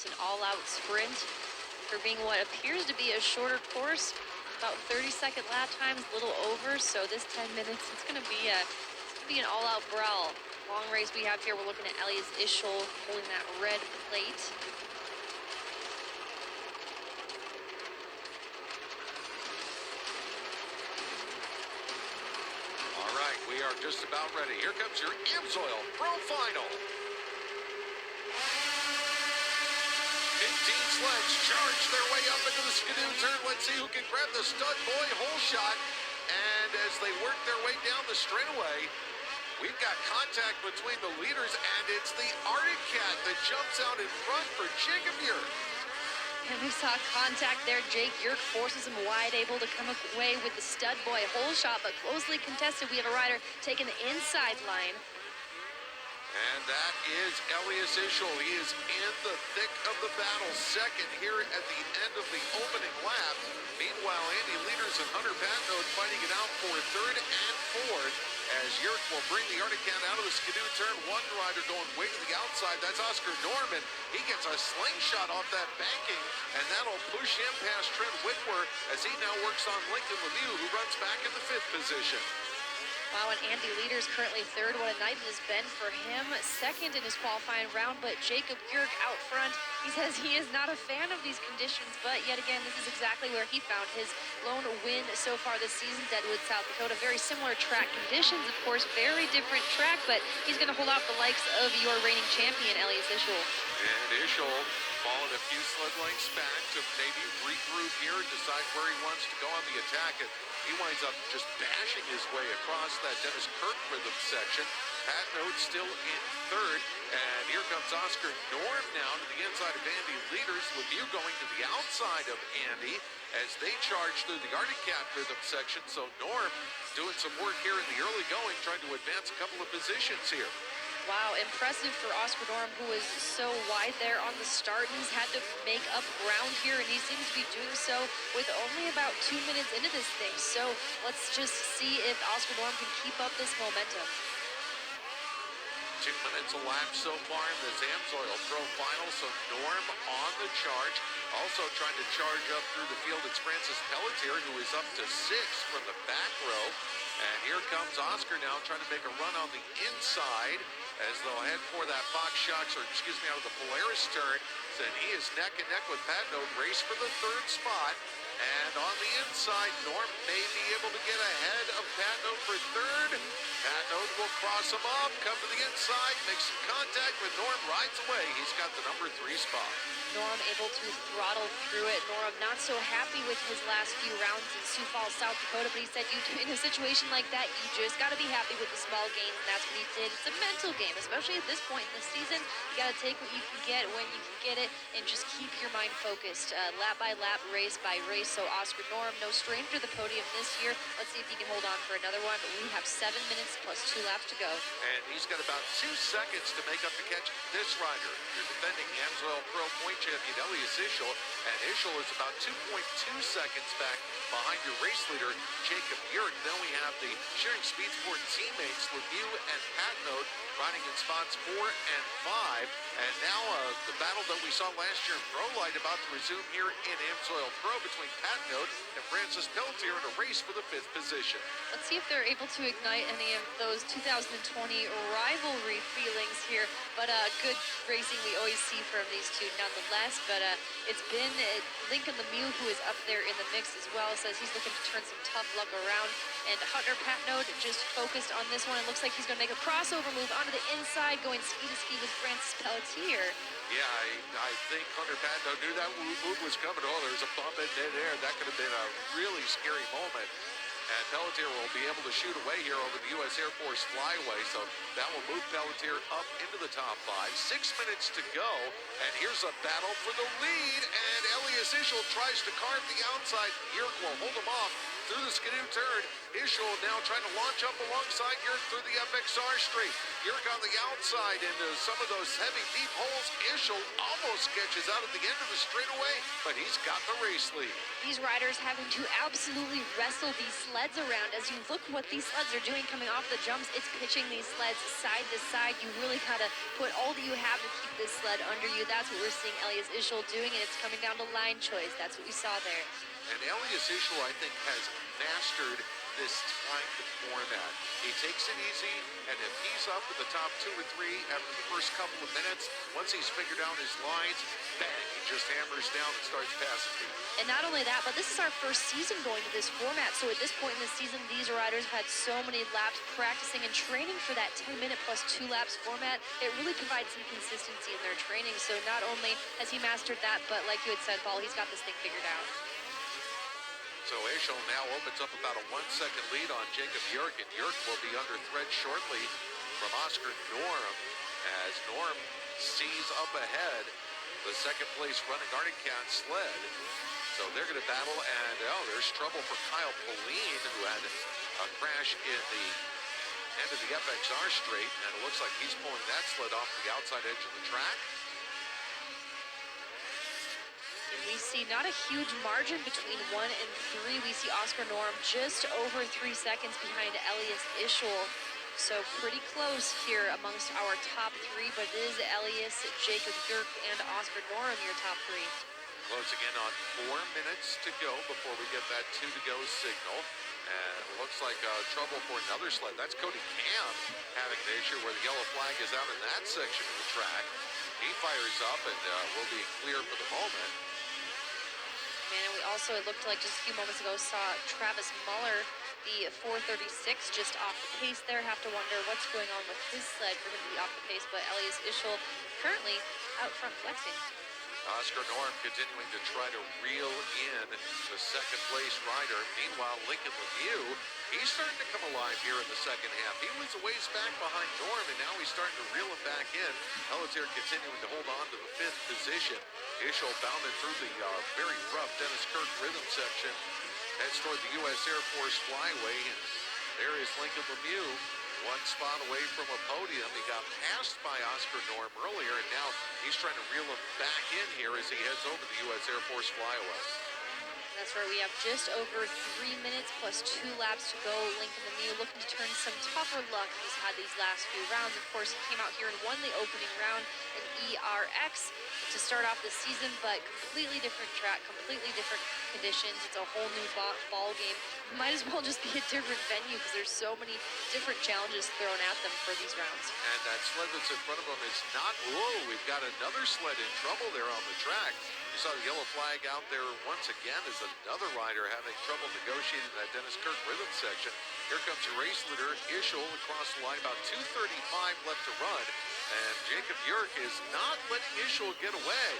An all-out sprint for being what appears to be a shorter course, about 30-second lap times, a little over. So this 10 minutes, it's going to be an all-out brawl. Long race we have here. We're looking at Elias Ischel holding that red plate. All right, we are just about ready. Here comes your Amsoil Pro Final. 18 sleds charge their way up into the skidoo turn. Let's see who can grab the stud boy hole shot. And as they work their way down the straightaway, we've got contact between the leaders, and it's the Arctic Cat that jumps out in front for Jacob Yerk. And we saw contact there. Jake Yerk forces him wide, able to come away with the stud boy hole shot, but closely contested. We have a rider taking the inside line. And that is Elias Ischel. He is in the thick of the battle, second here at the end of the opening lap. Meanwhile, Andy Leaders and Hunter Patnode fighting it out for third and fourth, as Yerk will bring the Arctic Cat out of the skidoo turn. One rider going way to the outside. That's Oscar Norman. He gets a slingshot off that banking, and that'll push him past Trent Whitworth as he now works on Lincoln Lemieux, who runs back in the fifth position. Wow, and Andy Leaders currently third. What a night it has been for him. Second in his qualifying round, but Jacob Yerk out front. He says he is not a fan of these conditions, but yet again, this is exactly where he found his lone win so far this season. Deadwood, South Dakota. Very similar track conditions, of course, very different track, but he's going to hold off the likes of your reigning champion, Elias Ischel. And Ischel falling a few sled lengths back to maybe regroup here, decide where he wants to go on the attack. And he winds up just bashing his way across that Dennis Kirk rhythm section. Patnode still in third, and here comes Oscar Norm now to the inside of Andy Leaders. Lemieux going to the outside of Andy as they charge through the Arctic Cat rhythm section. So Norm doing some work here in the early going, trying to advance a couple of positions here. Wow, impressive for Oscar Norm, who was so wide there on the start. He's had to make up ground here, and he seems to be doing so with only about 2 minutes into this thing. So let's just see if Oscar Norm can keep up this momentum. 2 minutes a lap so far in this Amsoil Pro Final, so Norm on the charge. Also trying to charge up through the field, it's Francis Pelletier, who is up to 6 from the back row. And here comes Oscar now trying to make a run on the inside as they'll head for that Fox Shocks, or excuse me, out of the Polaris turn. And he is neck and neck with Patnode, race for the third spot. And on the inside, Norm may be able to get ahead of Patnode for third. Patnode will cross him up, come to the inside, make some contact, but Norm rides away. He's got the number 3 spot. Norm able to throttle through it. Norm not so happy with his last few rounds in Sioux Falls, South Dakota, but he said in a situation like that, you just got to be happy with the small gains, and that's what he did. It's a mental game, especially at this point in the season. You got to take what you can get when you can get it, and just keep your mind focused. Lap by lap, race by race. So Oscar Norm, no stranger to the podium this year. Let's see if he can hold on for another one. We have 7 minutes plus 2 laps to go. And he's got about 2 seconds to make up the catch this rider. You're defending Amsoil Pro point champion Elias Ischel, and Ischel is about 2.2 seconds back behind your race leader, Jacob Yerk. Then we have the Sharing Speed Sport teammates, Lemieux and Patnode, riding in spots 4 and 5. And now the battle that we saw last year in Pro Light about to resume here in Amsoil Pro between Patnode and Francis Pelletier in a race for the 5th position. Let's see if they're able to ignite any of those 2020 rivalry feelings here. But good racing we always see from these two nonetheless. But it's been Lincoln Lemieux, who is up there in the mix as well, says he's looking to turn some tough luck around. And Hunter Patnode just focused on this one. It looks like he's going to make a crossover move onto the inside, going ski-to-ski with Francis Pelletier. Yeah, I think Hunter Patnode knew that move was coming. Oh, there's a bump in midair. That could have been a really scary moment. And Pelletier will be able to shoot away here over the U.S. Air Force Flyway. So that will move Pelletier up into the top 5. 6 minutes to go. And here's a battle for the lead. And Elias Ischel tries to carve the outside. Yerk will hold him off through the skidoo turn. Ischel now trying to launch up alongside Yerk through the FXR straight. Yerk on the outside into some of those heavy, deep holes. Ischel almost sketches out at the end of the straightaway, but he's got the race lead. These riders having to absolutely wrestle these sleds around. As you look what these sleds are doing coming off the jumps, it's pitching these sleds side to side. You really gotta put all that you have to keep this sled under you. That's what we're seeing Elias Ischel doing, and it's coming down to line choice. That's what we saw there. And Elias Ischel, I think, has mastered this timed format. He takes it easy, and if he's up in the top 2 or 3 after the first couple of minutes, once he's figured out his lines, bang, he just hammers down and starts passing people. And not only that, but this is our first season going to this format. So at this point in the season, these riders had so many laps practicing and training for that 10-minute plus 2 laps format. It really provides some consistency in their training. So not only has he mastered that, but like you had said, Paul, he's got this thing figured out. So Ischel now opens up about a 1-second lead on Jacob Yerk, and Yerk will be under threat shortly from Oscar Norm as Norm sees up ahead the second-place running Arctic Cat sled. So they're going to battle, and there's trouble for Kyle Pauline, who had a crash in the end of the FXR straight, and it looks like he's pulling that sled off the outside edge of the track. And we see not a huge margin between 1 and 3. We see Oscar Norm just over 3 seconds behind Elias Ischel. So pretty close here amongst our top 3, but it is Elias, Jacob Yerk, and Oscar Norm your top 3. Closing in on 4 minutes to go before we get that 2 to go signal. And it looks like trouble for another sled. That's Cody Cam having an issue where the yellow flag is out in that section of the track. He fires up and will be clear for the moment. Man, and we also, it looked like just a few moments ago, saw Travis Muller, the 436, just off the pace there. Have to wonder what's going on with his sled for him to be off the pace, but Elias Ischel currently out front flexing. Oscar Norm continuing to try to reel in the second-place rider. Meanwhile, Lincoln Lemieux, he's starting to come alive here in the second half. He was a ways back behind Norm, and now he's starting to reel him back in. Pelletier continuing to hold on to the 5th position. Ischel bounding through the very rough Dennis Kirk rhythm section. Heads toward the U.S. Air Force Flyway, and there is Lincoln Lemieux. 1 spot away from a podium. He got passed by Oscar Norm earlier, and now he's trying to reel him back in here as he heads over the U.S. Air Force Flyaway. That's right, we have just over 3 minutes plus 2 laps to go. Lincoln Lemieux looking to turn some tougher luck he's had these last few rounds. Of course, he came out here and won the opening round in ERX to start off the season, but completely different track, completely different conditions. It's a whole new ball game. Might as well just be a different venue because there's so many different challenges thrown at them for these rounds. And that sled that's in front of them is not, whoa, we've got another sled in trouble there on the track. You saw the yellow flag out there once again as another rider having trouble negotiating that Dennis Kirk rhythm section. Here comes your race leader, Ischel, across the line, about 2:35 left to run. And Jacob Yerk is not letting Ischel get away.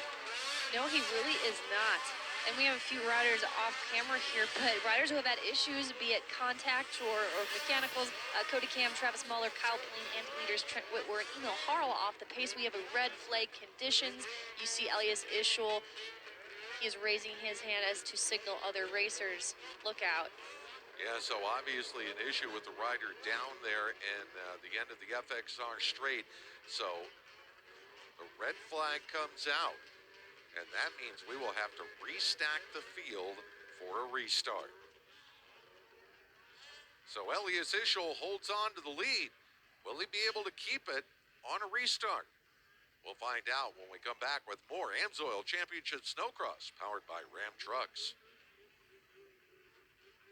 No, he really is not. And we have a few riders off camera here, but riders who have had issues, be it contact or mechanicals, Cody Cam, Travis Muller, Kyle Pauline, Andy Leaders, Trent Whitwer, and Emil Harrell off the pace. We have a red flag conditions. You see Elias Ischel. He is raising his hand as to signal other racers. Look out. Yeah, so obviously an issue with the rider down there in the end of the FXR straight. So the red flag comes out. And that means we will have to restack the field for a restart. So Elias Ischel holds on to the lead. Will he be able to keep it on a restart? We'll find out when we come back with more Amsoil Championship Snowcross powered by Ram Trucks.